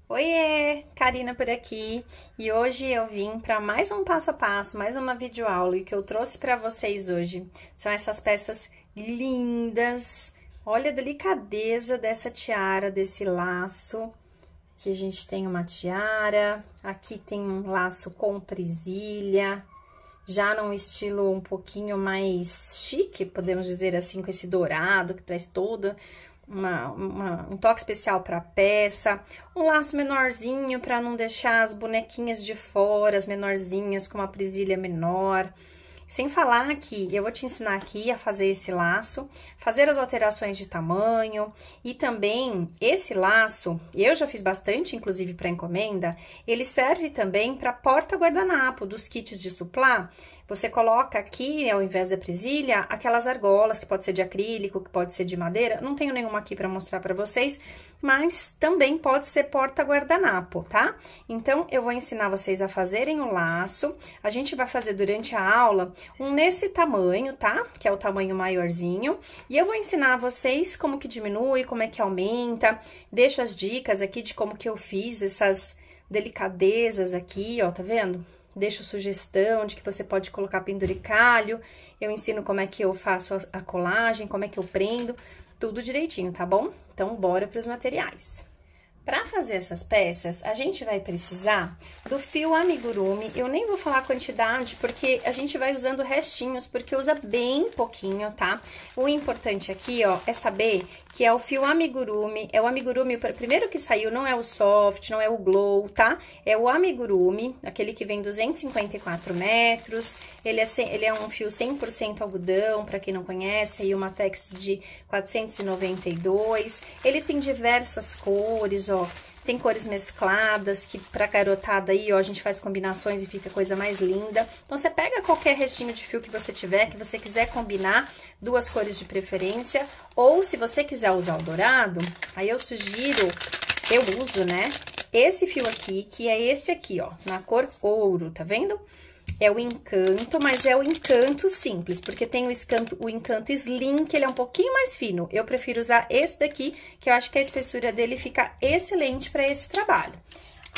Oiê, Karina por aqui, e hoje eu vim para mais um passo a passo, mais uma videoaula, e o que eu trouxe para vocês hoje são essas peças lindas. Olha a delicadeza dessa tiara, desse laço. Aqui a gente tem uma tiara, aqui tem um laço com presilha, já num estilo um pouquinho mais chique, podemos dizer assim, com esse dourado que traz todo um toque especial para a peça, um laço menorzinho para não deixar as bonequinhas de fora, as menorzinhas com uma presilha menor. Sem falar que eu vou te ensinar aqui a fazer esse laço, fazer as alterações de tamanho e também esse laço, eu já fiz bastante, inclusive para encomenda, ele serve também para porta-guardanapo dos kits de suplá. Você coloca aqui, ao invés da presilha, aquelas argolas, que pode ser de acrílico, que pode ser de madeira. Não tenho nenhuma aqui para mostrar para vocês, mas também pode ser porta-guardanapo, tá? Então, eu vou ensinar vocês a fazerem o laço. A gente vai fazer durante a aula um nesse tamanho, tá? Que é o tamanho maiorzinho. E eu vou ensinar vocês como que diminui, como é que aumenta. Deixo as dicas aqui de como que eu fiz essas delicadezas aqui, ó, tá vendo? Deixo sugestão de que você pode colocar penduricalho, eu ensino como é que eu faço a colagem, como é que eu prendo, tudo direitinho, tá bom? Então, bora para os materiais. Para fazer essas peças, a gente vai precisar do fio amigurumi. Eu nem vou falar a quantidade, porque a gente vai usando restinhos, porque usa bem pouquinho, tá? O importante aqui, ó, é saber que é o fio amigurumi. É o amigurumi, o primeiro que saiu, não é o soft, não é o glow, tá? É o amigurumi, aquele que vem 254 metros. Ele é um fio 100% algodão, para quem não conhece, aí uma Tex de 492. Ele tem diversas cores, ó, tem cores mescladas, que pra garotada aí, ó, a gente faz combinações e fica a coisa mais linda. Então, você pega qualquer restinho de fio que você tiver, que você quiser combinar, duas cores de preferência, ou se você quiser usar o dourado, aí eu sugiro, eu uso, né, esse fio aqui, que é esse aqui, ó, na cor ouro, tá vendo? É o encanto, mas é o encanto simples, porque tem o encanto slim, que ele é um pouquinho mais fino. Eu prefiro usar esse daqui, que eu acho que a espessura dele fica excelente para esse trabalho.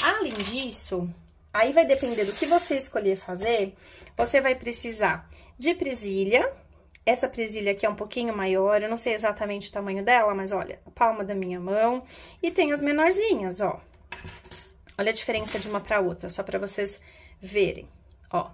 Além disso, aí vai depender do que você escolher fazer, você vai precisar de presilha. Essa presilha aqui é um pouquinho maior, eu não sei exatamente o tamanho dela, mas olha, a palma da minha mão. E tem as menorzinhas, ó. Olha a diferença de uma para outra, só para vocês verem. Ó,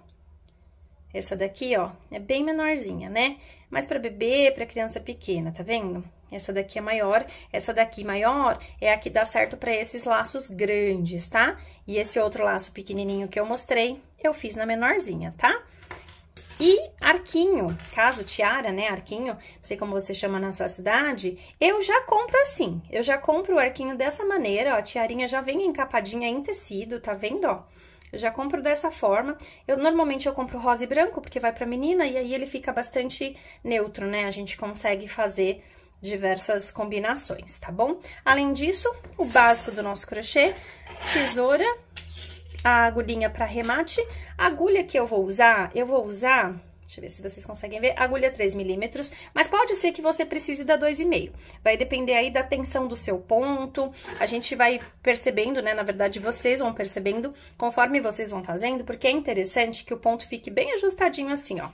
essa daqui, ó, é bem menorzinha, né? Mas para bebê, para criança pequena, tá vendo? Essa daqui é maior, essa daqui maior é a que dá certo para esses laços grandes, tá? E esse outro laço pequenininho que eu mostrei, eu fiz na menorzinha, tá? E arquinho, caso tiara, né, arquinho, não sei como você chama na sua cidade, eu já compro assim. Eu já compro o arquinho dessa maneira, ó, a tiarinha já vem encapadinha em tecido, tá vendo, ó? Eu já compro dessa forma. Normalmente eu compro rosa e branco, porque vai pra menina, e aí ele fica bastante neutro, né? A gente consegue fazer diversas combinações, tá bom? Além disso, o básico do nosso crochê, tesoura, a agulhinha para remate. A agulha que eu vou usar, deixa eu ver se vocês conseguem ver, agulha 3 milímetros, mas pode ser que você precise da 2,5. Vai depender aí da tensão do seu ponto, a gente vai percebendo, né, na verdade vocês vão percebendo conforme vocês vão fazendo, porque é interessante que o ponto fique bem ajustadinho assim, ó.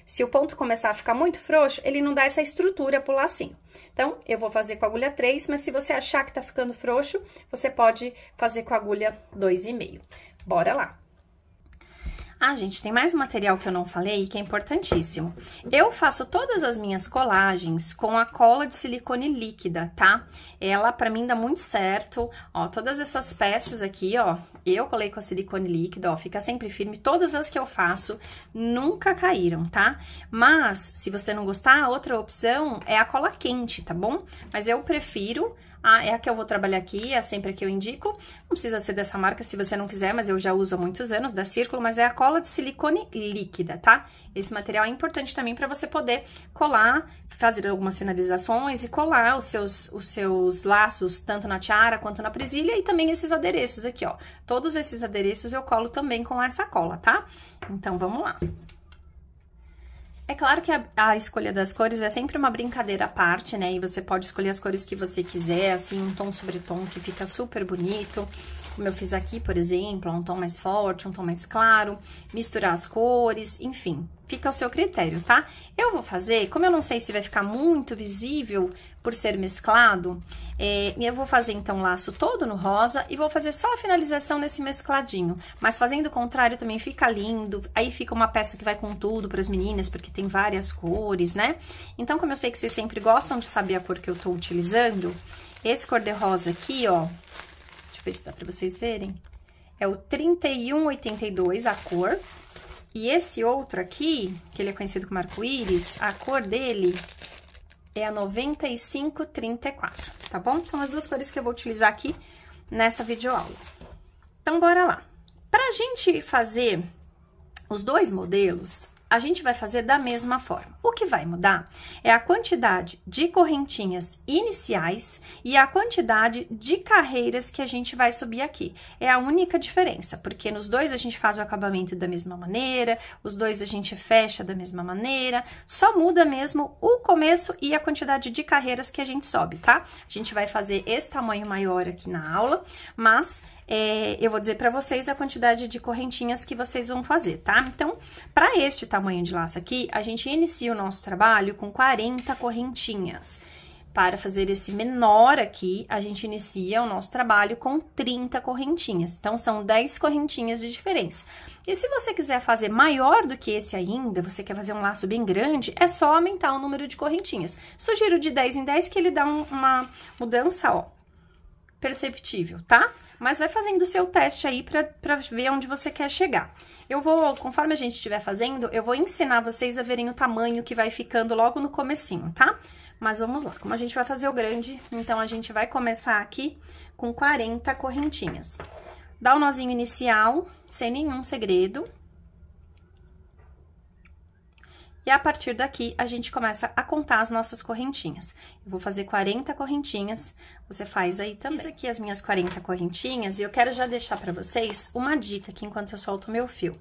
Se o ponto começar a ficar muito frouxo, ele não dá essa estrutura pro lacinho. Então, eu vou fazer com a agulha 3, mas se você achar que tá ficando frouxo, você pode fazer com a agulha 2,5. Bora lá! Ah, gente, tem mais um material que eu não falei que é importantíssimo. Eu faço todas as minhas colagens com a cola de silicone líquida, tá? Ela, pra mim, dá muito certo. Ó, todas essas peças aqui, ó, eu colei com a silicone líquida, ó, fica sempre firme. Todas as que eu faço nunca caíram, tá? Mas, se você não gostar, outra opção é a cola quente, tá bom? Mas eu prefiro... é a que eu vou trabalhar aqui, é sempre a que eu indico. Não precisa ser dessa marca se você não quiser, mas eu já uso há muitos anos, da Círculo, mas é a cola de silicone líquida, tá? Esse material é importante também para você poder colar, fazer algumas finalizações e colar os seus laços, tanto na tiara quanto na presilha, e também esses adereços aqui, ó. Todos esses adereços eu colo também com essa cola, tá? Então, vamos lá. É claro que a escolha das cores é sempre uma brincadeira à parte, né? E você pode escolher as cores que você quiser, assim, um tom sobre tom que fica super bonito. Como eu fiz aqui, por exemplo, um tom mais forte, um tom mais claro, misturar as cores, enfim, fica ao seu critério, tá? Eu vou fazer, como eu não sei se vai ficar muito visível por ser mesclado, eu vou fazer então o laço todo no rosa e vou fazer só a finalização nesse mescladinho. Mas fazendo o contrário também fica lindo, aí fica uma peça que vai com tudo para as meninas, porque tem várias cores, né? Então, como eu sei que vocês sempre gostam de saber a cor que eu tô utilizando, esse cor-de-rosa aqui, ó, ver se dá pra vocês verem. É o 3182 a cor. E esse outro aqui, que ele é conhecido como arco-íris, a cor dele é a 9534, tá bom? São as duas cores que eu vou utilizar aqui nessa videoaula. Então, bora lá. Pra gente fazer os dois modelos, a gente vai fazer da mesma forma. O que vai mudar é a quantidade de correntinhas iniciais e a quantidade de carreiras que a gente vai subir aqui. É a única diferença, porque nos dois a gente faz o acabamento da mesma maneira, os dois a gente fecha da mesma maneira, só muda mesmo o começo e a quantidade de carreiras que a gente sobe, tá? A gente vai fazer esse tamanho maior aqui na aula, mas eu vou dizer para vocês a quantidade de correntinhas que vocês vão fazer, tá? Então, para este tamanho de laço aqui, a gente inicia o nosso trabalho com 40 correntinhas. Para fazer esse menor aqui, a gente inicia o nosso trabalho com 30 correntinhas. Então, são 10 correntinhas de diferença. E se você quiser fazer maior do que esse ainda, você quer fazer um laço bem grande, é só aumentar o número de correntinhas. Sugiro de 10 em 10 que ele dá uma mudança, ó, perceptível, tá? Mas vai fazendo o seu teste aí pra ver onde você quer chegar. Eu vou, conforme a gente estiver fazendo, eu vou ensinar vocês a verem o tamanho que vai ficando logo no comecinho, tá? Mas vamos lá, como a gente vai fazer o grande, então a gente vai começar aqui com 40 correntinhas. Dá o nozinho inicial, sem nenhum segredo. E a partir daqui, a gente começa a contar as nossas correntinhas. Eu vou fazer 40 correntinhas, você faz aí também. Fiz aqui as minhas 40 correntinhas e eu quero já deixar pra vocês uma dica aqui enquanto eu solto o meu fio.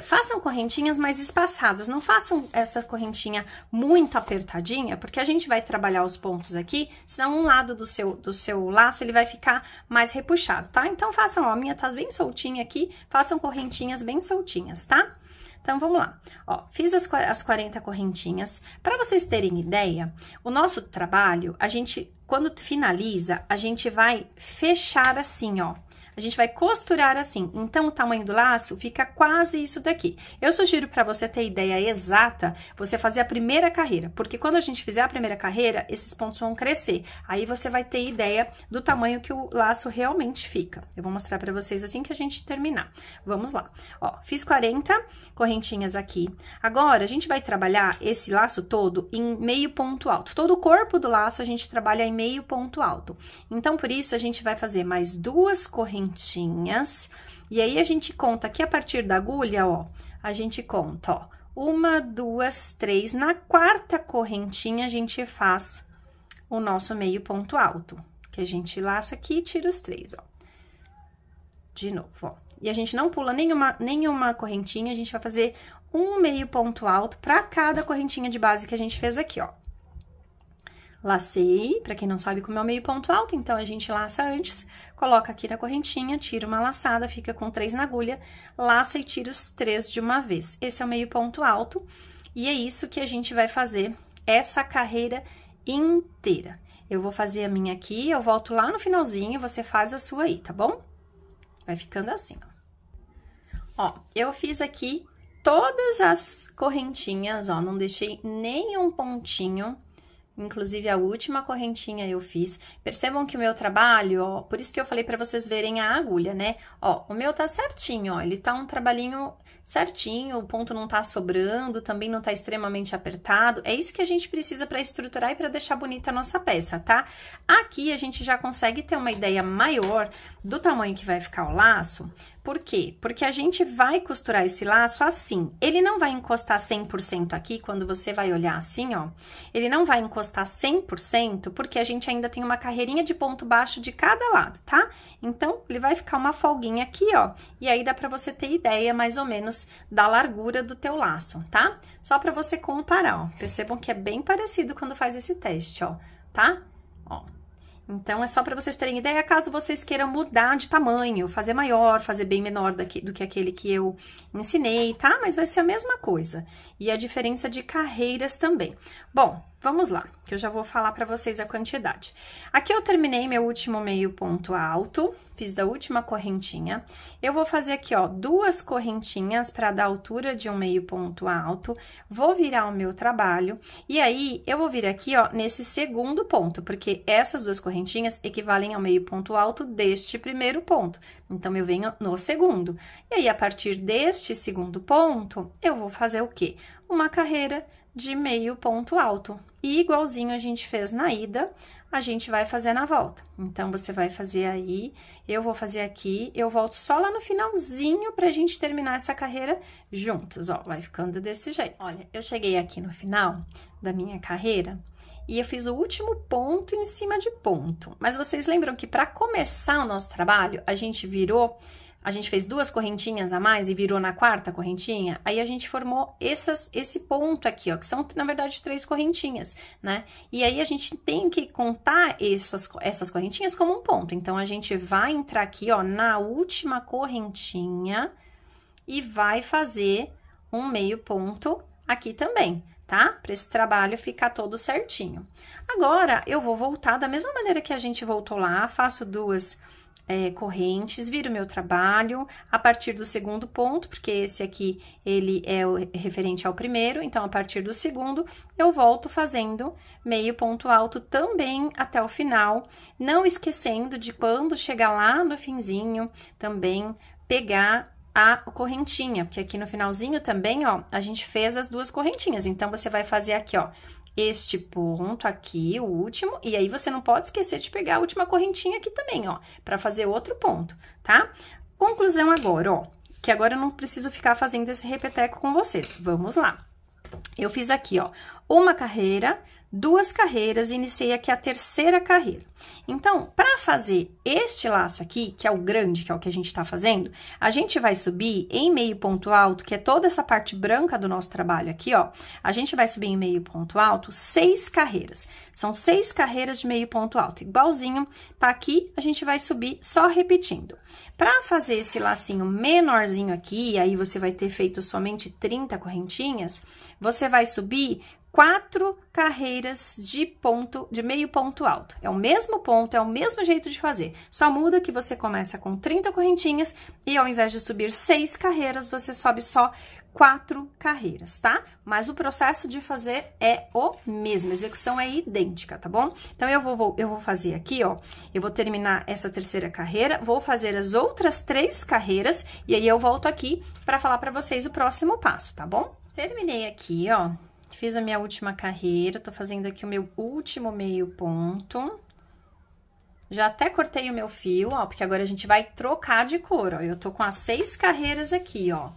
Façam correntinhas mais espaçadas, não façam essa correntinha muito apertadinha, porque a gente vai trabalhar os pontos aqui, senão um lado do seu laço ele vai ficar mais repuxado, tá? Então, façam, ó, a minha tá bem soltinha aqui, façam correntinhas bem soltinhas, tá? Então, vamos lá. Ó, fiz as 40 correntinhas. Para vocês terem ideia, o nosso trabalho, quando finaliza, a gente vai fechar assim, ó. A gente vai costurar assim. Então, o tamanho do laço fica quase isso daqui. Eu sugiro para você ter ideia exata, você fazer a primeira carreira. Porque quando a gente fizer a primeira carreira, esses pontos vão crescer. Aí, você vai ter ideia do tamanho que o laço realmente fica. Eu vou mostrar para vocês assim que a gente terminar. Vamos lá. Ó, fiz 40 correntinhas aqui. Agora, a gente vai trabalhar esse laço todo em meio ponto alto. Todo o corpo do laço, a gente trabalha em meio ponto alto. Então, por isso, a gente vai fazer mais 2 correntinhas. E aí, a gente conta aqui a partir da agulha, ó, a gente conta, ó, 1, 2, 3, na 4ª correntinha, a gente faz o nosso meio ponto alto, que a gente laça aqui e tira os 3, ó. De novo, ó. E a gente não pula nenhuma correntinha, a gente vai fazer um meio ponto alto para cada correntinha de base que a gente fez aqui, ó. Lacei, pra quem não sabe como é o meio ponto alto, então a gente laça antes, coloca aqui na correntinha, tira uma laçada, fica com 3 na agulha, laça e tira os 3 de uma vez. Esse é o meio ponto alto, e é isso que a gente vai fazer essa carreira inteira. Eu vou fazer a minha aqui, eu volto lá no finalzinho, você faz a sua aí, tá bom? Vai ficando assim, ó. Ó, eu fiz aqui todas as correntinhas, ó, não deixei nenhum pontinho. Inclusive, a última correntinha eu fiz. Percebam que o meu trabalho, ó, por isso que eu falei pra vocês verem a agulha, né? Ó, o meu tá certinho, ó, ele tá um trabalhinho certinho, o ponto não tá sobrando, também não tá extremamente apertado. É isso que a gente precisa pra estruturar e pra deixar bonita a nossa peça, tá? Aqui, a gente já consegue ter uma ideia maior do tamanho que vai ficar o laço, Por quê? Porque a gente vai costurar esse laço assim. Ele não vai encostar 100% aqui, quando você vai olhar assim, ó. Ele não vai encostar 100%, porque a gente ainda tem uma carreirinha de ponto baixo de cada lado, tá? Então, ele vai ficar uma folguinha aqui, ó. E aí, dá pra você ter ideia, mais ou menos, da largura do teu laço, tá? Só pra você comparar, ó. Percebam que é bem parecido quando faz esse teste, ó, tá? Ó. Então, é só para vocês terem ideia, caso vocês queiram mudar de tamanho, fazer maior, fazer bem menor do que aquele que eu ensinei, tá? Mas vai ser a mesma coisa. E a diferença de carreiras também. Bom, vamos lá, que eu já vou falar para vocês a quantidade. Aqui eu terminei meu último meio ponto alto, fiz da última correntinha. Eu vou fazer aqui, ó, 2 correntinhas para dar altura de um meio ponto alto. Vou virar o meu trabalho e aí eu vou vir aqui, ó, nesse segundo ponto, porque essas 2 correntinhas equivalem ao meio ponto alto deste primeiro ponto. Então, eu venho no segundo. E aí, a partir deste segundo ponto, eu vou fazer o quê? Uma carreira de meio ponto alto. E igualzinho a gente fez na ida, a gente vai fazer na volta. Então, você vai fazer aí, eu vou fazer aqui, eu volto só lá no finalzinho pra gente terminar essa carreira juntos, ó, vai ficando desse jeito. Olha, eu cheguei aqui no final da minha carreira e eu fiz o último ponto em cima de ponto. Mas vocês lembram que para começar o nosso trabalho, a gente fez 2 correntinhas a mais e virou na 4ª correntinha, aí a gente formou esse ponto aqui, ó, que são, na verdade, 3 correntinhas, né? E aí, a gente tem que contar essas correntinhas como um ponto. Então, a gente vai entrar aqui, ó, na última correntinha e vai fazer um meio ponto aqui também, tá? Para esse trabalho ficar todo certinho. Agora, eu vou voltar da mesma maneira que a gente voltou lá, faço 2 correntes, viro meu trabalho a partir do segundo ponto, porque esse aqui, ele é o referente ao primeiro, então, a partir do segundo, eu volto fazendo meio ponto alto também até o final, não esquecendo de quando chegar lá no finzinho, também pegar a correntinha, porque aqui no finalzinho também, ó, a gente fez as 2 correntinhas, então, você vai fazer aqui, ó, este ponto aqui, o último, e aí você não pode esquecer de pegar a última correntinha aqui também, ó, pra fazer outro ponto, tá? Conclusão agora, ó, que agora eu não preciso ficar fazendo esse repeteco com vocês. Vamos lá. Eu fiz aqui, ó, uma carreira, 2 carreiras, iniciei aqui a 3ª carreira. Então, para fazer este laço aqui, que é o grande, que é o que a gente tá fazendo, a gente vai subir em meio ponto alto, que é toda essa parte branca do nosso trabalho aqui, ó, a gente vai subir em meio ponto alto 6 carreiras. São 6 carreiras de meio ponto alto, igualzinho, tá aqui, a gente vai subir só repetindo. Para fazer esse lacinho menorzinho aqui, aí você vai ter feito somente 30 correntinhas, você vai subir 4 carreiras de meio ponto alto. É o mesmo ponto, é o mesmo jeito de fazer. Só muda que você começa com 30 correntinhas e ao invés de subir 6 carreiras, você sobe só 4 carreiras, tá? Mas o processo de fazer é o mesmo, a execução é idêntica, tá bom? Então, eu vou fazer aqui, ó, eu vou terminar essa 3ª carreira, vou fazer as outras 3 carreiras e aí eu volto aqui para falar para vocês o próximo passo, tá bom? Terminei aqui, ó. Fiz a minha última carreira, tô fazendo aqui o meu último meio ponto. Já até cortei o meu fio, ó, porque agora a gente vai trocar de cor, ó. Eu tô com as 6 carreiras aqui, ó.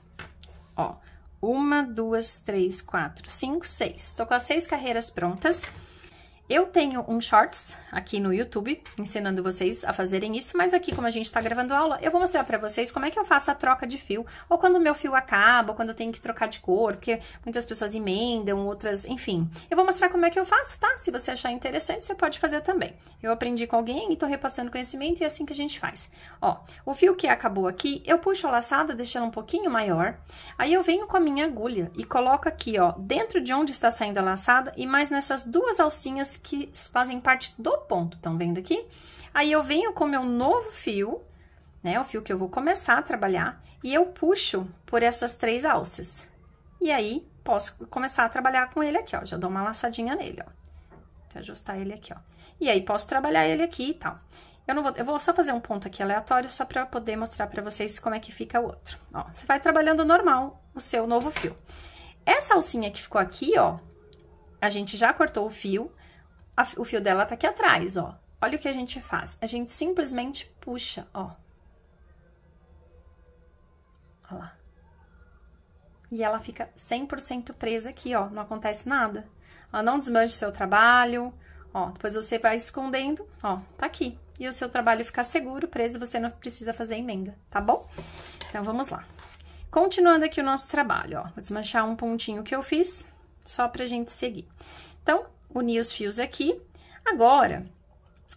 Ó, 1, 2, 3, 4, 5, 6. Tô com as 6 carreiras prontas. Eu tenho um shorts aqui no YouTube, ensinando vocês a fazerem isso, mas aqui, como a gente tá gravando aula, eu vou mostrar pra vocês como é que eu faço a troca de fio, ou quando o meu fio acaba, ou quando eu tenho que trocar de cor, porque muitas pessoas emendam, outras, enfim. Eu vou mostrar como é que eu faço, tá? Se você achar interessante, você pode fazer também. Eu aprendi com alguém e tô repassando conhecimento e é assim que a gente faz. Ó, o fio que acabou aqui, eu puxo a laçada, deixo ela um pouquinho maior, aí eu venho com a minha agulha e coloco aqui, ó, dentro de onde está saindo a laçada e mais nessas 2 alcinhas que fazem parte do ponto, estão vendo aqui? Aí, eu venho com o meu novo fio, né, o fio que eu vou começar a trabalhar, e eu puxo por essas 3 alças. E aí, posso começar a trabalhar com ele aqui, ó, já dou uma laçadinha nele, ó. Vou ajustar ele aqui, ó. E aí, posso trabalhar ele aqui e tal. Eu vou só fazer um ponto aqui aleatório, só pra poder mostrar pra vocês como é que fica o outro. Ó, você vai trabalhando normal o seu novo fio. Essa alcinha que ficou aqui, ó, a gente já cortou o fio, o fio dela tá aqui atrás, ó. Olha o que a gente faz. A gente simplesmente puxa, ó. Olha lá. E ela fica 100% presa aqui, ó, não acontece nada. Ela não desmancha o seu trabalho, ó, depois você vai escondendo, ó, tá aqui. E o seu trabalho fica seguro, preso, você não precisa fazer emenda, tá bom? Então, vamos lá. Continuando aqui o nosso trabalho, ó, vou desmanchar um pontinho que eu fiz, só pra gente seguir. Então, uni os fios aqui. Agora,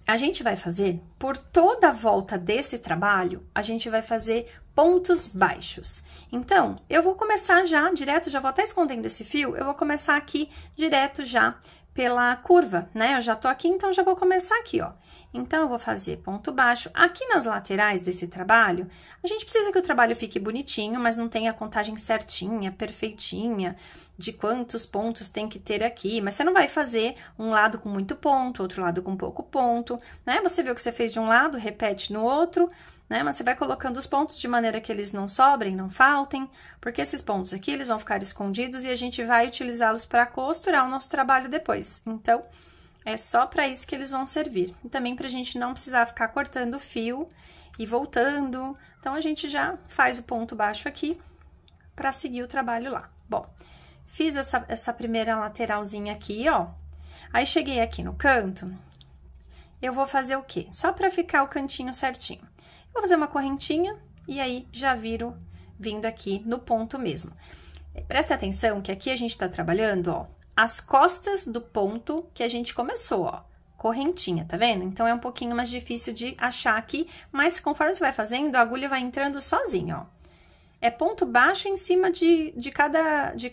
a gente vai fazer, por toda a volta desse trabalho, a gente vai fazer pontos baixos. Então, eu vou começar já, direto, já vou até escondendo esse fio, eu vou começar aqui, direto já, pela curva, né? Eu já tô aqui, então já vou começar aqui, ó. Então, eu vou fazer ponto baixo. Aqui nas laterais desse trabalho, a gente precisa que o trabalho fique bonitinho, mas não tenha a contagem certinha, perfeitinha, de quantos pontos tem que ter aqui. Mas você não vai fazer um lado com muito ponto, outro lado com pouco ponto, né? Você viu que você fez de um lado, repete no outro, né? Mas você vai colocando os pontos de maneira que eles não sobrem, não faltem, porque esses pontos aqui, eles vão ficar escondidos e a gente vai utilizá-los para costurar o nosso trabalho depois. Então, é só para isso que eles vão servir. E também para a gente não precisar ficar cortando o fio e voltando. Então, a gente já faz o ponto baixo aqui para seguir o trabalho lá. Bom, fiz essa primeira lateralzinha aqui, ó. Aí, cheguei aqui no canto, eu vou fazer o quê? Só para ficar o cantinho certinho. Vou fazer uma correntinha e aí já viro vindo aqui no ponto mesmo. Presta atenção que aqui a gente tá trabalhando, ó, as costas do ponto que a gente começou, ó, correntinha, tá vendo? Então, é um pouquinho mais difícil de achar aqui, mas conforme você vai fazendo, a agulha vai entrando sozinha, ó. É ponto baixo em cima de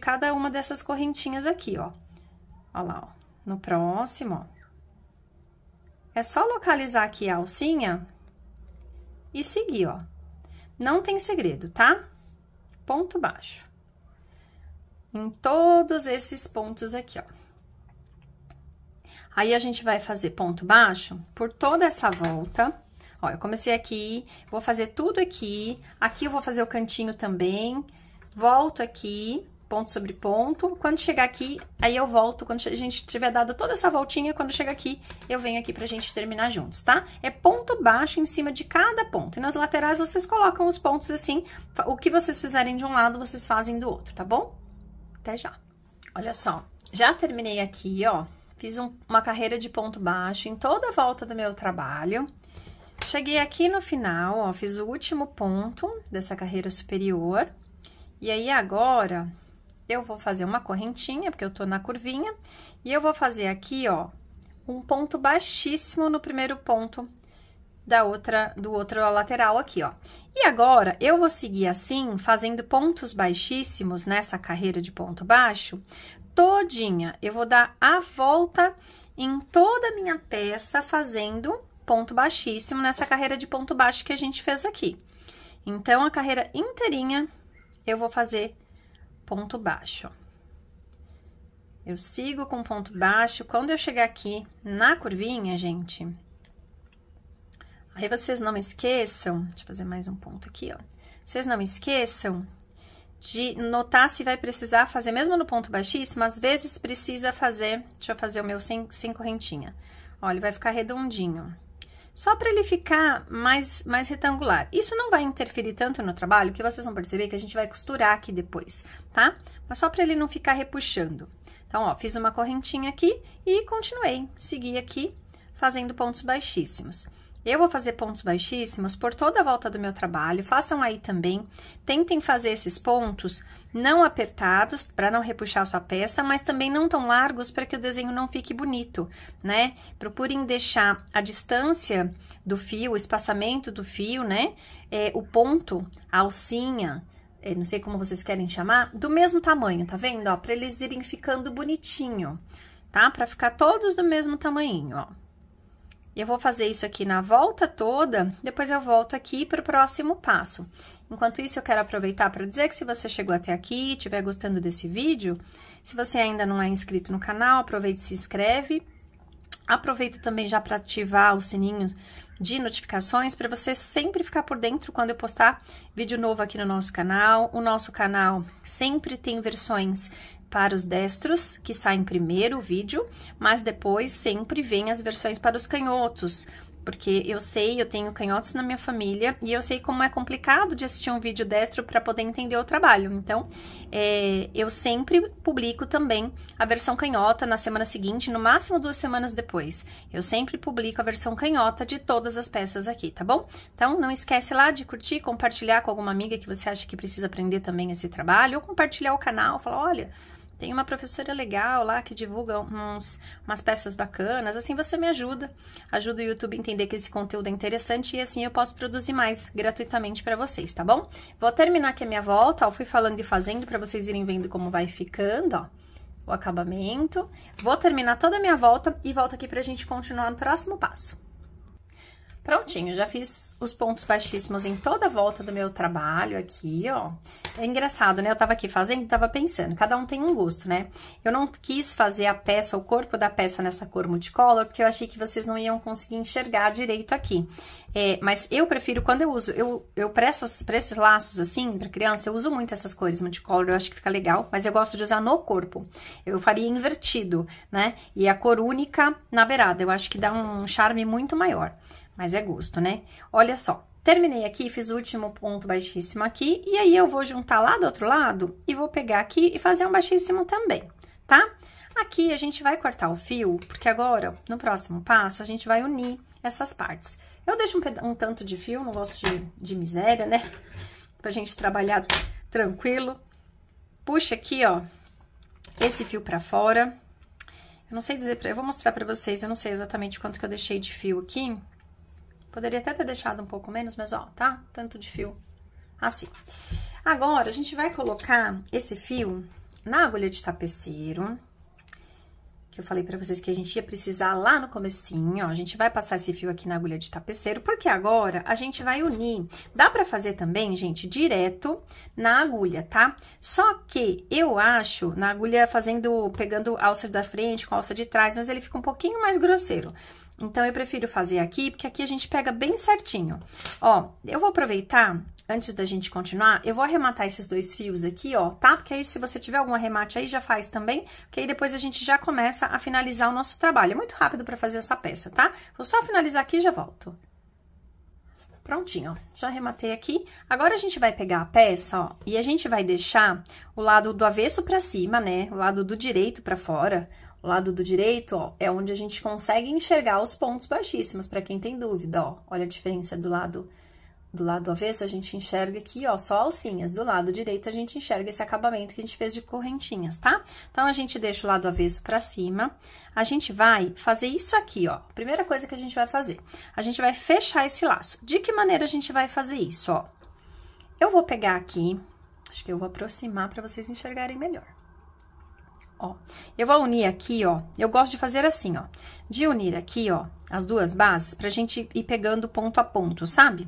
cada uma dessas correntinhas aqui, ó. Ó lá, ó. No próximo, ó. É só localizar aqui a alcinha e seguir, ó. Não tem segredo, tá? Ponto baixo. Em todos esses pontos aqui, ó. Aí, a gente vai fazer ponto baixo por toda essa volta. Ó, eu comecei aqui, vou fazer tudo aqui. Aqui eu vou fazer o cantinho também. Volto aqui, ponto sobre ponto. Quando chegar aqui, aí eu volto. Quando a gente tiver dado toda essa voltinha, quando chegar aqui, eu venho aqui pra gente terminar juntos, tá? É ponto baixo em cima de cada ponto. E nas laterais, vocês colocam os pontos assim. O que vocês fizerem de um lado, vocês fazem do outro, tá bom? Até já. Olha só, já terminei aqui, ó. Fiz uma carreira de ponto baixo em toda a volta do meu trabalho. Cheguei aqui no final, ó, fiz o último ponto dessa carreira superior. E aí, agora, eu vou fazer uma correntinha, porque eu tô na curvinha. E eu vou fazer aqui, ó, um ponto baixíssimo no primeiro ponto do outro lateral aqui, ó. E agora, eu vou seguir assim, fazendo pontos baixíssimos nessa carreira de ponto baixo, todinha. Eu vou dar a volta em toda a minha peça, fazendo ponto baixíssimo nessa carreira de ponto baixo que a gente fez aqui. Então, a carreira inteirinha, eu vou fazer ponto baixo. Eu sigo com ponto baixo. Quando eu chegar aqui na curvinha, gente... Aí, vocês não esqueçam, deixa eu fazer mais um ponto aqui, ó. Vocês não esqueçam de notar se vai precisar fazer, mesmo no ponto baixíssimo, às vezes precisa fazer, deixa eu fazer o meu sem correntinha. Ó, ele vai ficar redondinho. Só para ele ficar mais retangular. Isso não vai interferir tanto no trabalho, que vocês vão perceber que a gente vai costurar aqui depois, tá? Mas só para ele não ficar repuxando. Então, ó, fiz uma correntinha aqui e continuei, segui aqui, fazendo pontos baixíssimos. Eu vou fazer pontos baixíssimos por toda a volta do meu trabalho, façam aí também. Tentem fazer esses pontos não apertados, para não repuxar a sua peça, mas também não tão largos, para que o desenho não fique bonito, né? Procurem deixar a distância do fio, o espaçamento do fio, né? O ponto, a alcinha, não sei como vocês querem chamar, do mesmo tamanho, tá vendo? Ó, para eles irem ficando bonitinho, tá? Para ficar todos do mesmo tamanhinho, ó. Eu vou fazer isso aqui na volta toda, depois eu volto aqui para o próximo passo. Enquanto isso, eu quero aproveitar para dizer que se você chegou até aqui e estiver gostando desse vídeo, se você ainda não é inscrito no canal, aproveite e se inscreve. Aproveita também já para ativar os sininhos de notificações, para você sempre ficar por dentro quando eu postar vídeo novo aqui no nosso canal. O nosso canal sempre tem versões para os destros, que saem primeiro o vídeo, mas depois sempre vem as versões para os canhotos, porque eu sei, eu tenho canhotos na minha família e eu sei como é complicado de assistir um vídeo destro para poder entender o trabalho. Então, eu sempre publico também a versão canhota na semana seguinte, no máximo 2 semanas depois. Eu sempre publico a versão canhota de todas as peças aqui, tá bom? Então, não esquece lá de curtir, compartilhar com alguma amiga que você acha que precisa aprender também esse trabalho, ou compartilhar o canal, falar, olha, tem uma professora legal lá que divulga umas peças bacanas, assim você me ajuda o YouTube a entender que esse conteúdo é interessante e assim eu posso produzir mais gratuitamente para vocês, tá bom? Vou terminar aqui a minha volta, ó, fui falando e fazendo para vocês irem vendo como vai ficando, ó, o acabamento. Vou terminar toda a minha volta e volto aqui pra gente continuar no próximo passo. Prontinho, já fiz os pontos baixíssimos em toda a volta do meu trabalho aqui, ó. É engraçado, né? Eu tava aqui fazendo e tava pensando, cada um tem um gosto, né? Eu não quis fazer a peça, o corpo da peça nessa cor multicolor, porque eu achei que vocês não iam conseguir enxergar direito aqui. Mas eu prefiro, quando eu uso, pra esses laços assim, pra criança, eu uso muito essas cores multicolor, eu acho que fica legal, mas eu gosto de usar no corpo. Eu faria invertido, né? E a cor única na beirada, eu acho que dá um charme muito maior. Mas é gosto, né? Olha só, terminei aqui, fiz o último ponto baixíssimo aqui, e aí eu vou juntar lá do outro lado e vou pegar aqui e fazer um baixíssimo também, tá? Aqui a gente vai cortar o fio, porque agora, no próximo passo, a gente vai unir essas partes. Eu deixo um tanto de fio, não gosto de miséria, né? Pra gente trabalhar tranquilo. Puxa aqui, ó, esse fio pra fora. Eu não sei dizer, eu vou mostrar pra vocês, eu não sei exatamente quanto que eu deixei de fio aqui. Poderia até ter deixado um pouco menos, mas ó, tá? Tanto de fio assim. Agora, a gente vai colocar esse fio na agulha de tapeceiro, que eu falei pra vocês que a gente ia precisar lá no comecinho, ó. A gente vai passar esse fio aqui na agulha de tapeceiro, porque agora a gente vai unir. Dá pra fazer também, gente, direto na agulha, tá? Só que eu acho, na agulha pegando alça da frente com alça de trás, mas ele fica um pouquinho mais grosseiro. Então, eu prefiro fazer aqui, porque aqui a gente pega bem certinho. Ó, eu vou aproveitar, antes da gente continuar, eu vou arrematar esses 2 fios aqui, ó, tá? Porque aí, se você tiver algum arremate aí, já faz também, porque aí depois a gente já começa a finalizar o nosso trabalho. É muito rápido pra fazer essa peça, tá? Vou só finalizar aqui e já volto. Prontinho, ó, já arrematei aqui. Agora, a gente vai pegar a peça, ó, e a gente vai deixar o lado do avesso pra cima, né? O lado do direito pra fora. O lado do direito, ó, é onde a gente consegue enxergar os pontos baixíssimos, pra quem tem dúvida, ó. Olha a diferença do lado avesso, a gente enxerga aqui, ó, só alcinhas. Do lado direito, a gente enxerga esse acabamento que a gente fez de correntinhas, tá? Então, a gente deixa o lado avesso pra cima. A gente vai fazer isso aqui, ó. Primeira coisa que a gente vai fazer, a gente vai fechar esse laço. De que maneira a gente vai fazer isso, ó? Eu vou pegar aqui, acho que eu vou aproximar pra vocês enxergarem melhor. Ó, eu vou unir aqui, ó, eu gosto de fazer assim, ó, de unir aqui, ó, as 2 bases pra gente ir pegando ponto a ponto, sabe?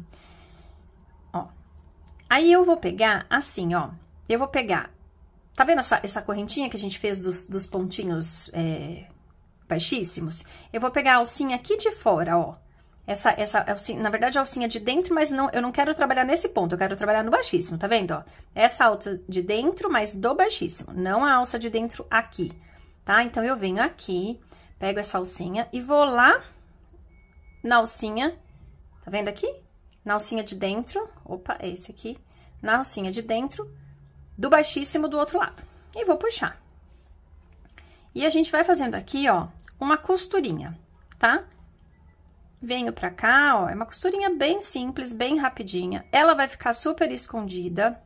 Ó, aí eu vou pegar assim, ó, eu vou pegar, tá vendo essa correntinha que a gente fez dos pontinhos baixíssimos? Eu vou pegar a alcinha aqui de fora, ó, essa alcinha, na verdade, a alcinha de dentro, mas não, eu não quero trabalhar nesse ponto, eu quero trabalhar no baixíssimo, tá vendo, ó? Essa alça de dentro, mas do baixíssimo, não a alça de dentro aqui, tá? Então, eu venho aqui, pego essa alcinha e vou lá na alcinha, tá vendo aqui? Na alcinha de dentro, opa, é esse aqui, na alcinha de dentro do baixíssimo do outro lado. E vou puxar. E a gente vai fazendo aqui, ó, uma costurinha, tá? Venho pra cá, ó, é uma costurinha bem simples, bem rapidinha. Ela vai ficar super escondida.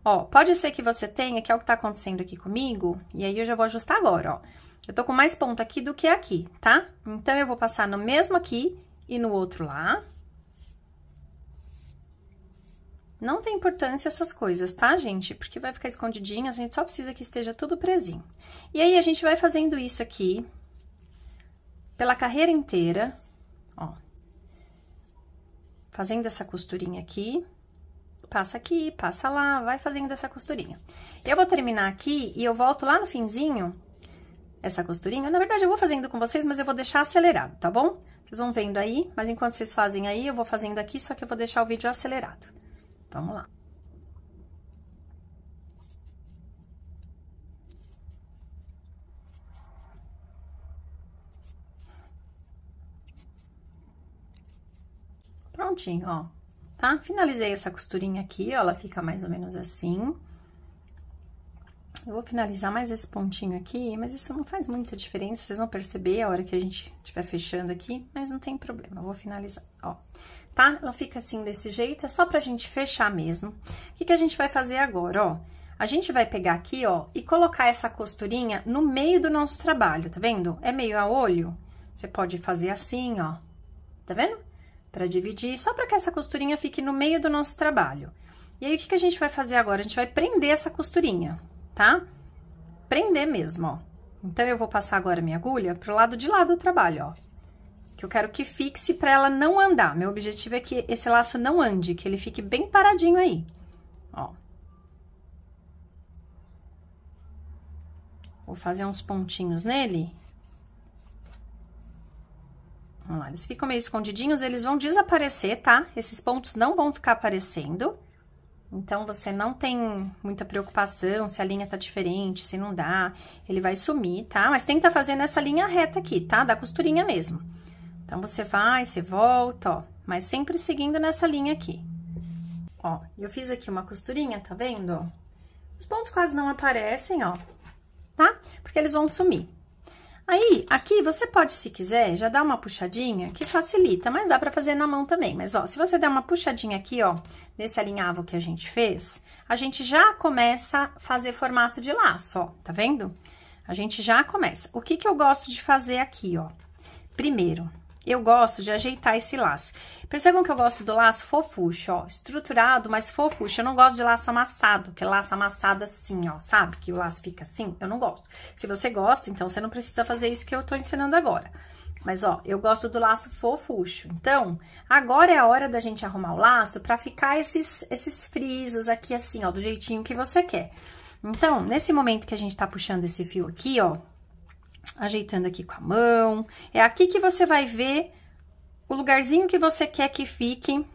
Ó, pode ser que você tenha, que é o que tá acontecendo aqui comigo, e aí eu já vou ajustar agora, ó. Eu tô com mais ponto aqui do que aqui, tá? Então, eu vou passar no mesmo aqui e no outro lá. Não tem importância essas coisas, tá, gente? Porque vai ficar escondidinho, a gente só precisa que esteja tudo presinho. E aí, a gente vai fazendo isso aqui pela carreira inteira. Ó, fazendo essa costurinha aqui, passa lá, vai fazendo essa costurinha. Eu vou terminar aqui e eu volto lá no finzinho, essa costurinha. Na verdade, eu vou fazendo com vocês, mas eu vou deixar acelerado, tá bom? Vocês vão vendo aí, mas enquanto vocês fazem aí, eu vou fazendo aqui, só que eu vou deixar o vídeo acelerado. Vamos lá. Prontinho, ó, tá? Finalizei essa costurinha aqui, ó, ela fica mais ou menos assim. Eu vou finalizar mais esse pontinho aqui, mas isso não faz muita diferença, vocês vão perceber a hora que a gente estiver fechando aqui, mas não tem problema, eu vou finalizar, ó. Tá? Ela fica assim desse jeito, é só pra gente fechar mesmo. O que que a gente vai fazer agora, ó? A gente vai pegar aqui, ó, e colocar essa costurinha no meio do nosso trabalho, tá vendo? É meio a olho, você pode fazer assim, ó, tá vendo? Pra dividir, só pra que essa costurinha fique no meio do nosso trabalho. E aí, o que que a gente vai fazer agora? A gente vai prender essa costurinha, tá? Prender mesmo, ó. Então, eu vou passar agora minha agulha pro lado de lá do trabalho, ó. Que eu quero que fixe pra ela não andar. Meu objetivo é que esse laço não ande, que ele fique bem paradinho aí, ó. Vou fazer uns pontinhos nele. Vamos lá, eles ficam meio escondidinhos, eles vão desaparecer, tá? Esses pontos não vão ficar aparecendo. Então, você não tem muita preocupação se a linha tá diferente, se não dá. Ele vai sumir, tá? Mas tenta fazer nessa linha reta aqui, tá? Da costurinha mesmo. Então, você vai, você volta, ó. Mas sempre seguindo nessa linha aqui. Ó, eu fiz aqui uma costurinha, tá vendo, ó? Os pontos quase não aparecem, ó. Tá? Porque eles vão sumir. Aí, aqui, você pode, se quiser, já dar uma puxadinha, que facilita, mas dá pra fazer na mão também. Mas, ó, se você der uma puxadinha aqui, ó, nesse alinhavo que a gente fez, a gente já começa a fazer formato de laço, ó, tá vendo? A gente já começa. O que que eu gosto de fazer aqui, ó? Primeiro, eu gosto de ajeitar esse laço. Percebam que eu gosto do laço fofucho, ó, estruturado, mas fofucho. Eu não gosto de laço amassado, que é laço amassado assim, ó, sabe? Que o laço fica assim, eu não gosto. Se você gosta, então você não precisa fazer isso que eu tô ensinando agora. Mas, ó, eu gosto do laço fofucho. Então, agora é a hora da gente arrumar o laço pra ficar esses frisos aqui assim, ó, do jeitinho que você quer. Então, nesse momento que a gente tá puxando esse fio aqui, ó, ajeitando aqui com a mão, é aqui que você vai ver o lugarzinho que você quer que fique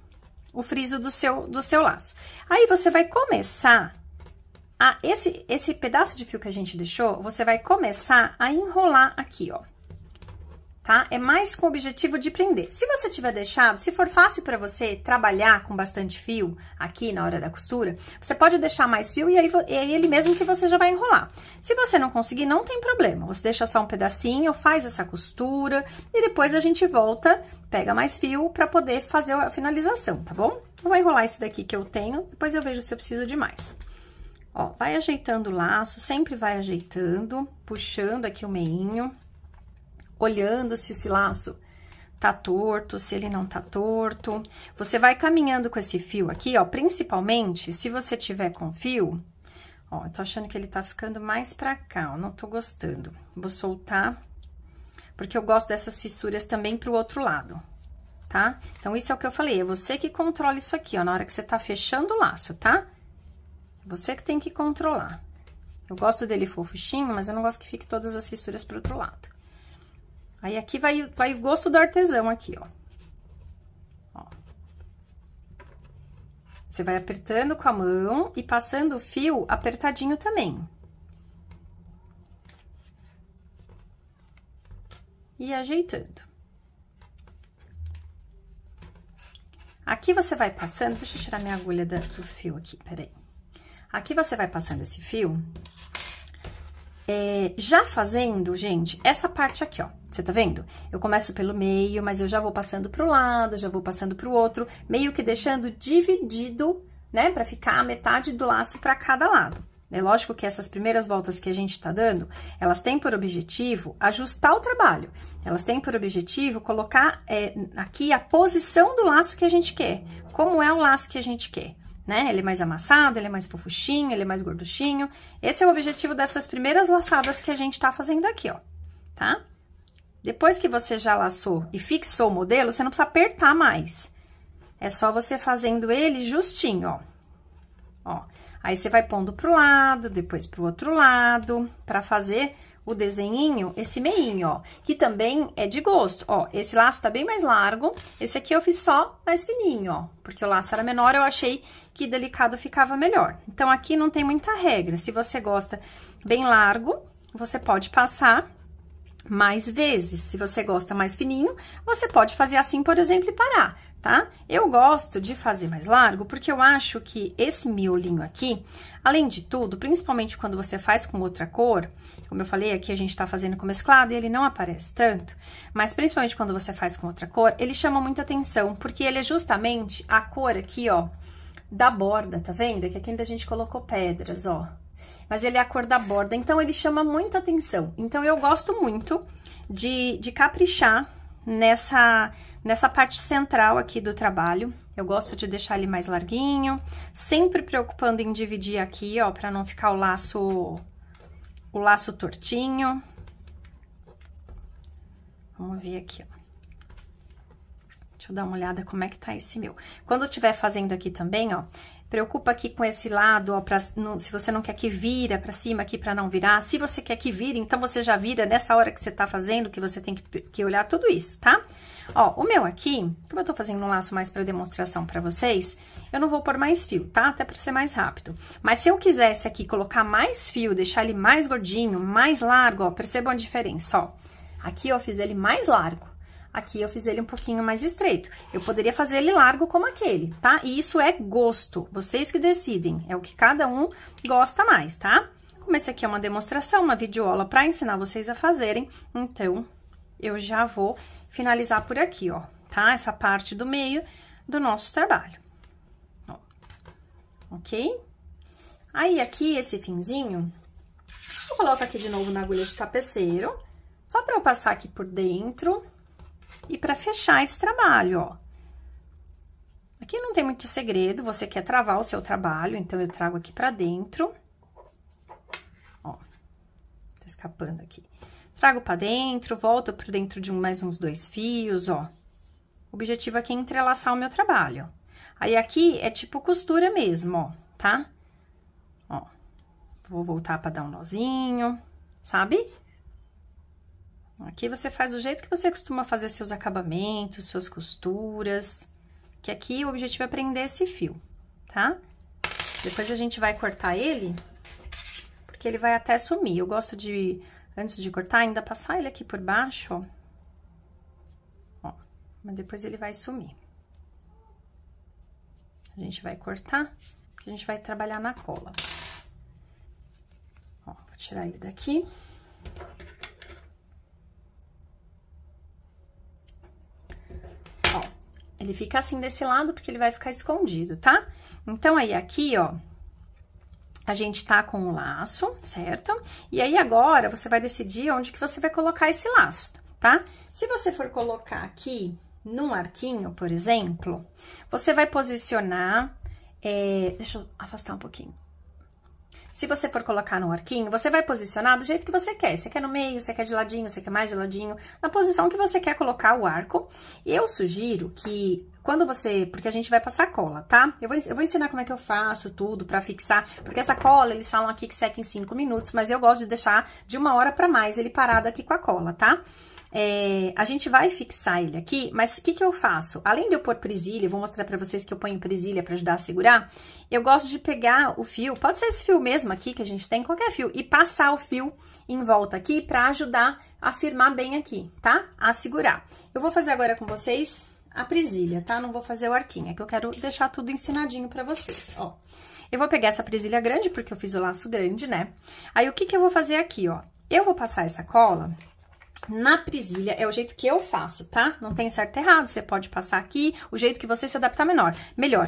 o friso do seu laço. Aí, você vai começar a, esse pedaço de fio que a gente deixou, você vai começar a enrolar aqui, ó. Tá? É mais com o objetivo de prender. Se você tiver deixado, se for fácil para você trabalhar com bastante fio aqui na hora da costura, você pode deixar mais fio e aí é ele mesmo que você já vai enrolar. Se você não conseguir, não tem problema. Você deixa só um pedacinho, faz essa costura e depois a gente volta, pega mais fio para poder fazer a finalização, tá bom? Eu vou enrolar esse daqui que eu tenho, depois eu vejo se eu preciso de mais. Ó, vai ajeitando o laço, sempre vai ajeitando, puxando aqui o meinho. Olhando se esse laço tá torto, se ele não tá torto. Você vai caminhando com esse fio aqui, ó, principalmente se você tiver com fio, ó, eu tô achando que ele tá ficando mais pra cá, ó, não tô gostando. Vou soltar, porque eu gosto dessas fissuras também pro outro lado, tá? Então, isso é o que eu falei, é você que controla isso aqui, ó, na hora que você tá fechando o laço, tá? Você que tem que controlar. Eu gosto dele fofuchinho, mas eu não gosto que fique todas as fissuras pro outro lado. Aí, aqui vai o gosto do artesão aqui, ó. Ó. Você vai apertando com a mão e passando o fio apertadinho também. E ajeitando. Aqui você vai passando... Deixa eu tirar minha agulha do fio aqui, peraí. Aqui você vai passando esse fio... já fazendo, gente, essa parte aqui, ó, você tá vendo? Eu começo pelo meio, mas eu já vou passando pro lado, já vou passando pro outro, meio que deixando dividido, né, pra ficar a metade do laço pra cada lado. É lógico que essas primeiras voltas que a gente tá dando, elas têm por objetivo ajustar o trabalho. Elas têm por objetivo colocar aqui a posição do laço que a gente quer, como é o laço que a gente quer. Né? Ele é mais amassado, ele é mais fofuchinho, ele é mais gorduchinho. Esse é o objetivo dessas primeiras laçadas que a gente tá fazendo aqui, ó, tá? Depois que você já laçou e fixou o modelo, você não precisa apertar mais. É só você fazendo ele justinho, ó. Ó, aí você vai pondo pro lado, depois pro outro lado, pra fazer o desenhinho, esse meinho, ó, que também é de gosto, ó, esse laço tá bem mais largo, esse aqui eu fiz só mais fininho, ó, porque o laço era menor, eu achei que delicado ficava melhor. Então, aqui não tem muita regra, se você gosta bem largo, você pode passar mais vezes. Se você gosta mais fininho, você pode fazer assim, por exemplo, e parar, tá? Eu gosto de fazer mais largo porque eu acho que esse miolinho aqui, além de tudo, principalmente quando você faz com outra cor, como eu falei, aqui a gente tá fazendo com mesclado e ele não aparece tanto, mas principalmente quando você faz com outra cor, ele chama muita atenção, porque ele é justamente a cor aqui, ó, da borda, tá vendo? Que aqui ainda a gente colocou pedras, ó. Mas ele é a cor da borda, então ele chama muita atenção. Então, eu gosto muito de caprichar nessa parte central aqui do trabalho. Eu gosto de deixar ele mais larguinho, sempre preocupando em dividir aqui, ó, pra não ficar o laço tortinho. Vamos ver aqui, ó. Deixa eu dar uma olhada como é que tá esse meu. Quando eu estiver fazendo aqui também, ó, preocupa aqui com esse lado, ó, se você não quer que vira pra cima aqui pra não virar. Se você quer que vire, então você já vira nessa hora que você tá fazendo, que você tem que olhar tudo isso, tá? Ó, o meu aqui, como eu tô fazendo um laço mais pra demonstração pra vocês, eu não vou pôr mais fio, tá? Até pra ser mais rápido. Mas se eu quisesse aqui colocar mais fio, deixar ele mais gordinho, mais largo, ó, percebam a diferença, ó. Aqui eu fiz ele mais largo. Aqui eu fiz ele um pouquinho mais estreito. Eu poderia fazer ele largo como aquele, tá? E isso é gosto, vocês que decidem. É o que cada um gosta mais, tá? Como esse aqui é uma demonstração, uma videoaula pra ensinar vocês a fazerem, então, eu já vou finalizar por aqui, ó, tá? Essa parte do meio do nosso trabalho. Ó, ok? Aí, aqui, esse finzinho, eu coloco aqui de novo na agulha de tapeceiro, só pra eu passar aqui por dentro. E pra fechar esse trabalho, ó. Aqui não tem muito segredo, você quer travar o seu trabalho, então eu trago aqui pra dentro. Ó, tá escapando aqui. Trago pra dentro, volto por dentro de mais uns 2 fios, ó. O objetivo aqui é entrelaçar o meu trabalho. Aí, aqui é tipo costura mesmo, ó, tá? Ó, vou voltar pra dar um nozinho, sabe? Aqui você faz do jeito que você costuma fazer seus acabamentos, suas costuras. Que aqui o objetivo é prender esse fio, tá? Depois a gente vai cortar ele, porque ele vai até sumir. Eu gosto de, antes de cortar, ainda passar ele aqui por baixo, ó. Ó, mas depois ele vai sumir. A gente vai cortar, porque a gente vai trabalhar na cola. Ó, vou tirar ele daqui. Ele fica assim desse lado, porque ele vai ficar escondido, tá? Então, aí, aqui, ó, a gente tá com o laço, certo? E aí, agora, você vai decidir onde que você vai colocar esse laço, tá? Se você for colocar aqui num arquinho, por exemplo, você vai posicionar... deixa eu afastar um pouquinho. Se você for colocar no arquinho, você vai posicionar do jeito que você quer. Você quer no meio, você quer de ladinho, você quer mais de ladinho, na posição que você quer colocar o arco. Eu sugiro que quando você... Porque a gente vai passar cola, tá? Eu vou ensinar como é que eu faço tudo pra fixar, porque essa cola, eles falam aqui que seca em 5 minutos, mas eu gosto de deixar de 1 hora pra mais ele parado aqui com a cola, tá? A gente vai fixar ele aqui, mas o que que eu faço? Além de eu pôr presilha, eu vou mostrar pra vocês que eu ponho presilha pra ajudar a segurar, eu gosto de pegar o fio, pode ser esse fio mesmo aqui que a gente tem, qualquer fio, e passar o fio em volta aqui pra ajudar a firmar bem aqui, tá? A segurar. Eu vou fazer agora com vocês a presilha, tá? Não vou fazer o arquinho, é que eu quero deixar tudo ensinadinho pra vocês, ó. Eu vou pegar essa presilha grande, porque eu fiz o laço grande, né? Aí, o que que eu vou fazer aqui, ó? Eu vou passar essa cola... Na presilha, é o jeito que eu faço, tá? Não tem certo e errado, você pode passar aqui, o jeito que você se adaptar melhor.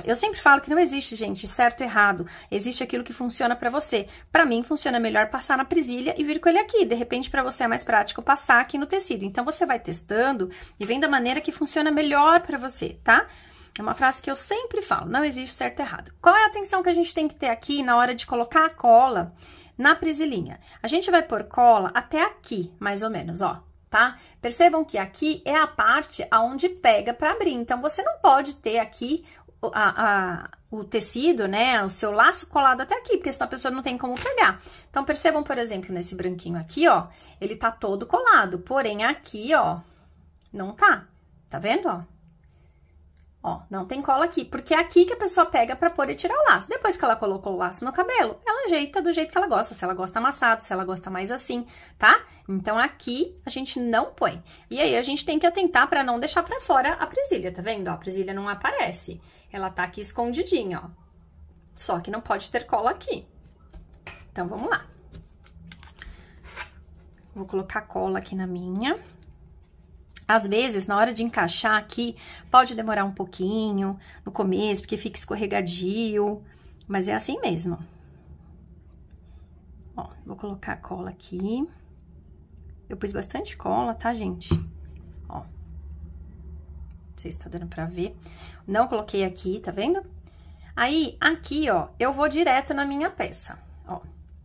Eu sempre falo que não existe, gente, certo e errado. Existe aquilo que funciona pra você. Pra mim, funciona melhor passar na presilha e vir com ele aqui. De repente, pra você é mais prático passar aqui no tecido. Então, você vai testando e vem da maneira que funciona melhor pra você, tá? É uma frase que eu sempre falo, não existe certo e errado. Qual é a atenção que a gente tem que ter aqui na hora de colocar a cola na presilhinha? A gente vai pôr cola até aqui, mais ou menos, ó, tá? Percebam que aqui é a parte aonde pega pra abrir. Então, você não pode ter aqui o tecido, né, o seu laço colado até aqui, porque senão a pessoa não tem como pegar. Então, percebam, por exemplo, nesse branquinho aqui, ó, ele tá todo colado, porém aqui, ó, não tá. Tá vendo, ó? Ó, não tem cola aqui, porque é aqui que a pessoa pega pra pôr e tirar o laço. Depois que ela colocou o laço no cabelo, ela ajeita do jeito que ela gosta. Se ela gosta amassado, se ela gosta mais assim, tá? Então, aqui a gente não põe. E aí, a gente tem que atentar pra não deixar pra fora a presilha, tá vendo? Ó, a presilha não aparece. Ela tá aqui escondidinha, ó. Só que não pode ter cola aqui. Então, vamos lá. Vou colocar cola aqui na minha. Às vezes, na hora de encaixar aqui, pode demorar um pouquinho no começo, porque fica escorregadio, mas é assim mesmo. Ó, vou colocar a cola aqui. Eu pus bastante cola, tá, gente? Ó. Não sei se tá dando pra ver. Não coloquei aqui, tá vendo? Aí, aqui, ó, eu vou direto na minha peça, ó.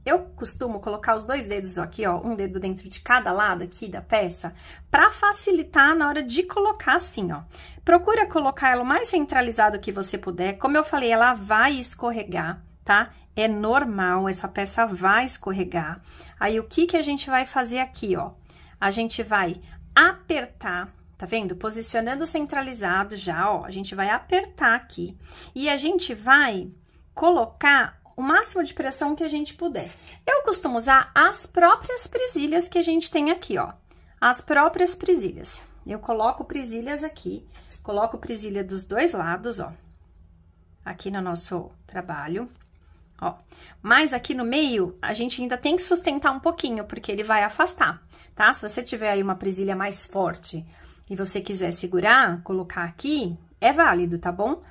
Eu costumo colocar os dois dedos aqui, ó, um dedo dentro de cada lado aqui da peça, pra facilitar na hora de colocar assim, ó. Procura colocar ela o mais centralizado que você puder. Como eu falei, ela vai escorregar, tá? É normal, essa peça vai escorregar. Aí, o que que a gente vai fazer aqui, ó? A gente vai apertar, tá vendo? Posicionando centralizado já, ó. A gente vai apertar aqui. E a gente vai colocar o máximo de pressão que a gente puder. Eu costumo usar as próprias presilhas que a gente tem aqui, ó. As próprias presilhas. Eu coloco presilhas aqui, coloco presilha dos dois lados, ó. Aqui no nosso trabalho, ó. Mas aqui no meio, a gente ainda tem que sustentar um pouquinho, porque ele vai afastar, tá? Se você tiver aí uma presilha mais forte e você quiser segurar, colocar aqui, é válido, tá bom?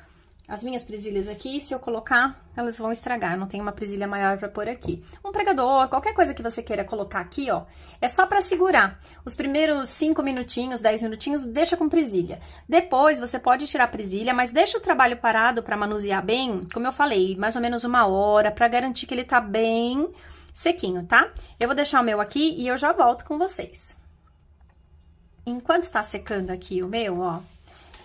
As minhas presilhas aqui, se eu colocar, elas vão estragar. Eu não tenho uma presilha maior pra pôr aqui. Um pregador, qualquer coisa que você queira colocar aqui, ó, é só pra segurar. Os primeiros 5 minutinhos, 10 minutinhos, deixa com presilha. Depois, você pode tirar a presilha, mas deixa o trabalho parado pra manusear bem, como eu falei, mais ou menos 1 hora, pra garantir que ele tá bem sequinho, tá? Eu vou deixar o meu aqui e eu já volto com vocês. Enquanto tá secando aqui o meu, ó,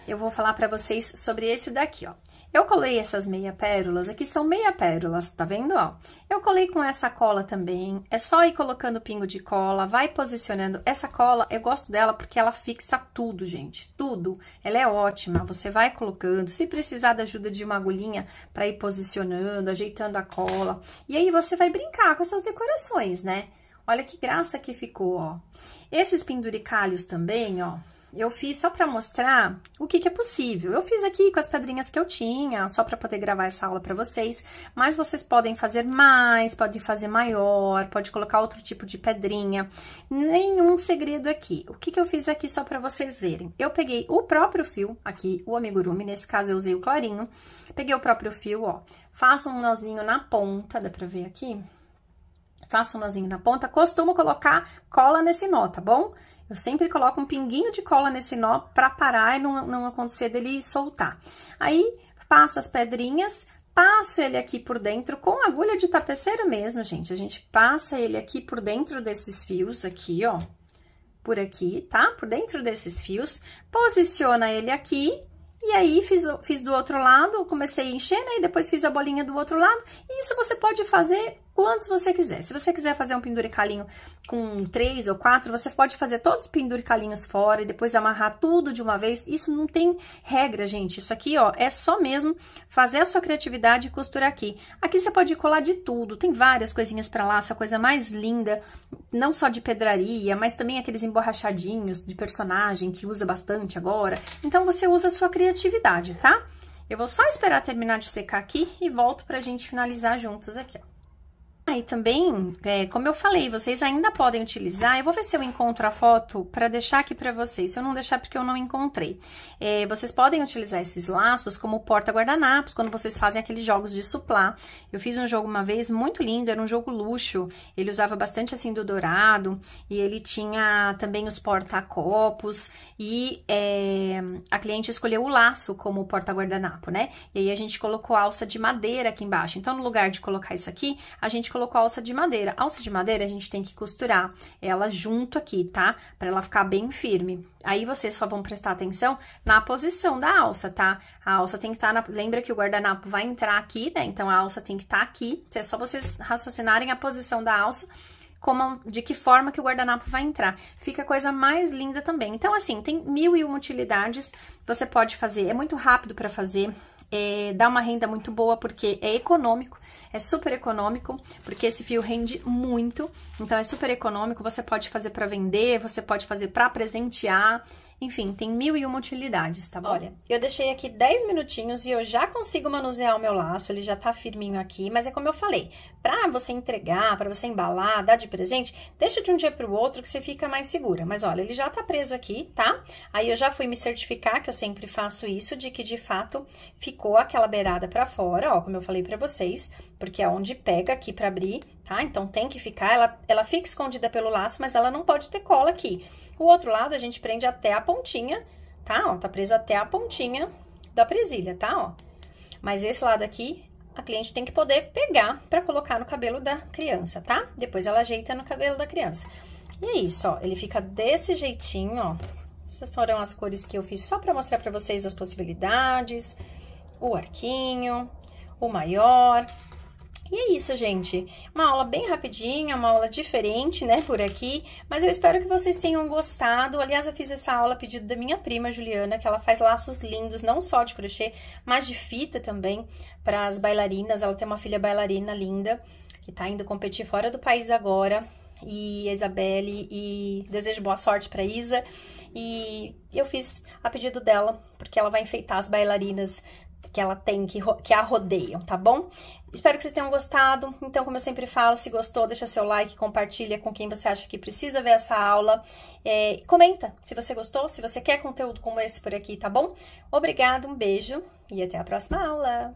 eu vou falar pra vocês sobre esse daqui, ó. Eu colei essas meia pérolas, aqui são meia pérolas, tá vendo, ó? Eu colei com essa cola também, é só ir colocando pingo de cola, vai posicionando. Essa cola, eu gosto dela porque ela fixa tudo, gente, tudo. Ela é ótima, você vai colocando, se precisar da ajuda de uma agulhinha pra ir posicionando, ajeitando a cola. E aí, você vai brincar com essas decorações, né? Olha que graça que ficou, ó. Esses penduricalhos também, ó. Eu fiz só pra mostrar o que é possível. Eu fiz aqui com as pedrinhas que eu tinha, só pra poder gravar essa aula pra vocês. Mas vocês podem fazer mais, podem fazer maior, pode colocar outro tipo de pedrinha. Nenhum segredo aqui. O que eu fiz aqui só pra vocês verem? Eu peguei o próprio fio, aqui, o amigurumi, nesse caso eu usei o clarinho. Peguei o próprio fio, ó. Faço um nozinho na ponta, dá pra ver aqui? Faço um nozinho na ponta, costumo colocar cola nesse nó, tá bom? Eu sempre coloco um pinguinho de cola nesse nó pra parar e não acontecer dele soltar. Aí, passo as pedrinhas, passo ele aqui por dentro com agulha de tapeceiro mesmo, gente. A gente passa ele aqui por dentro desses fios aqui, ó. Por aqui, tá? Por dentro desses fios. Posiciona ele aqui. E aí, fiz do outro lado, comecei a encher, né? E depois fiz a bolinha do outro lado. E isso você pode fazer quantos você quiser. Se você quiser fazer um penduricalinho com 3 ou 4, você pode fazer todos os penduricalinhos fora e depois amarrar tudo de uma vez. Isso não tem regra, gente. Isso aqui, ó, é só mesmo fazer a sua criatividade e costurar aqui. Aqui você pode colar de tudo. Tem várias coisinhas pra laço, a coisa mais linda, não só de pedraria, mas também aqueles emborrachadinhos de personagem que usa bastante agora. Então, você usa a sua criatividade, tá? Eu vou só esperar terminar de secar aqui e volto pra gente finalizar juntas aqui, ó. Aí também, como eu falei, vocês ainda podem utilizar, eu vou ver se eu encontro a foto para deixar aqui para vocês, se eu não deixar porque eu não encontrei. Vocês podem utilizar esses laços como porta-guardanapos, quando vocês fazem aqueles jogos de suplá. Eu fiz um jogo uma vez muito lindo, era um jogo luxo, ele usava bastante assim do dourado, e ele tinha também os porta-copos, e a cliente escolheu o laço como porta-guardanapo, né? E aí a gente colocou alça de madeira aqui embaixo, então no lugar de colocar isso aqui, a gente colocou a alça de madeira. A alça de madeira a gente tem que costurar ela junto aqui, tá? Pra ela ficar bem firme. Aí vocês só vão prestar atenção na posição da alça, tá? A alça tem que estar na... Lembra que o guardanapo vai entrar aqui, né? Então, a alça tem que estar aqui. É só vocês raciocinarem a posição da alça de que forma que o guardanapo vai entrar. Fica a coisa mais linda também. Então, assim, tem 1001 utilidades, você pode fazer, é muito rápido para fazer, dá uma renda muito boa porque é econômico, é super econômico, porque esse fio rende muito, então é super econômico, você pode fazer para vender, você pode fazer para presentear, enfim, tem 1001 utilidades, tá bom? Olha, eu deixei aqui 10 minutinhos e eu já consigo manusear o meu laço, ele já tá firminho aqui, mas é como eu falei, pra você entregar, pra você embalar, dar de presente, deixa de um dia pro outro que você fica mais segura. Mas olha, ele já tá preso aqui, tá? Aí eu já fui me certificar, que eu sempre faço isso, de que de fato ficou aquela beirada pra fora, ó, como eu falei pra vocês, porque é onde pega aqui pra abrir, tá? Então tem que ficar, ela fica escondida pelo laço, mas ela não pode ter cola aqui. O outro lado a gente prende até a pontinha, tá? Ó, tá preso até a pontinha da presilha, tá? Ó. Mas esse lado aqui, a cliente tem que poder pegar pra colocar no cabelo da criança, tá? Depois ela ajeita no cabelo da criança. E é isso, ó, ele fica desse jeitinho, ó. Essas foram as cores que eu fiz só pra mostrar pra vocês as possibilidades. O arquinho, o maior. E é isso, gente. Uma aula bem rapidinha, uma aula diferente, né, por aqui. Mas eu espero que vocês tenham gostado. Aliás, eu fiz essa aula a pedido da minha prima, Juliana, que ela faz laços lindos, não só de crochê, mas de fita também, para as bailarinas. Ela tem uma filha bailarina linda, que tá indo competir fora do país agora. E a Isabelle, e desejo boa sorte pra Isa. E eu fiz a pedido dela, porque ela vai enfeitar as bailarinas que ela tem, que a rodeiam, tá bom? Espero que vocês tenham gostado. Então, como eu sempre falo, se gostou, deixa seu like, compartilha com quem você acha que precisa ver essa aula. Comenta se você gostou, se você quer conteúdo como esse por aqui, tá bom? Obrigada, um beijo e até a próxima aula!